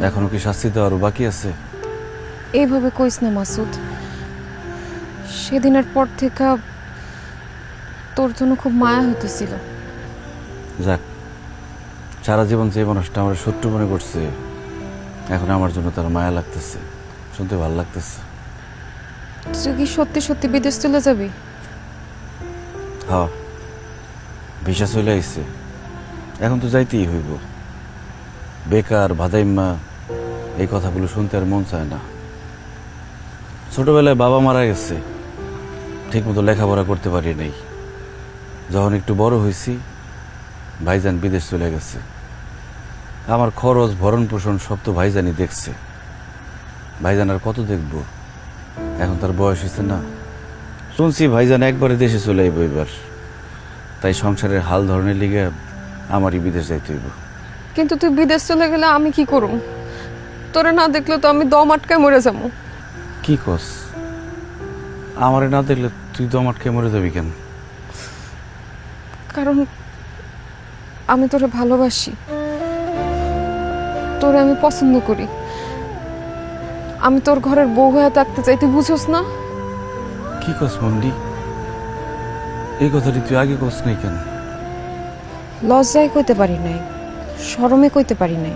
এখনো কি শাস্তি দেওয়ার বাকি আছে? এইভাবে কইস না মাসুদ। সেদিনের পর থেকে তোর জন্য খুব মায়া হইতেছিল। যাক, সারা জীবন যে মানুষটা আমার শত্রু মনে করছে, এখন আমার জন্য তার মায়া লাগতেছে, শুনতে ভালো লাগতেছে। তুই কি সত্যি সত্যি বিদেশ চলে যাবি? হ্যাঁ, ভিসা চলে আইছে, এখন তো যাইতেই হইব। বেকার ভাদাইম্মা এই কথাগুলো শুনতে আর মন চায় না। ছোটবেলায় বাবা মারা গেছে, ঠিক মতো লেখাপড়া করতে পারি নাই। যখন একটু বড় হয়েছি, ভাইজান বিদেশ চলে গেছে। আমার খরচ ভরণ পোষণ সব তো ভাইজানই দেখছে। ভাইজান আর কত দেখব, এখন তার বয়স হয়েছে না। শুনছি ভাইজান একবারে দেশে চলে আইব এবার, তাই সংসারের হাল ধরনের লিগে আমারই বিদেশ যাইতে হইব। কিন্তু তুই বিদেশ চলে গেলে আমি কি করব? তোরে না দেখলে তো আমি দম আটকায় মরে যাবো। কি কস? আমারে না দেখলে তুই দম আটকে মরে যাবি কেন? কারণ আমি তোরে ভালোবাসি, তোরে আমি পছন্দ করি। আমি তোর ঘরের বউ হয়ে থাকতে চাই, তুই বুঝোস না? কি কস মন্ডি? এই কথাটি তুই আগে কস নাই কেন? লজ্জায় কইতে পারি নাই, শরমে কইতে পারি নাই।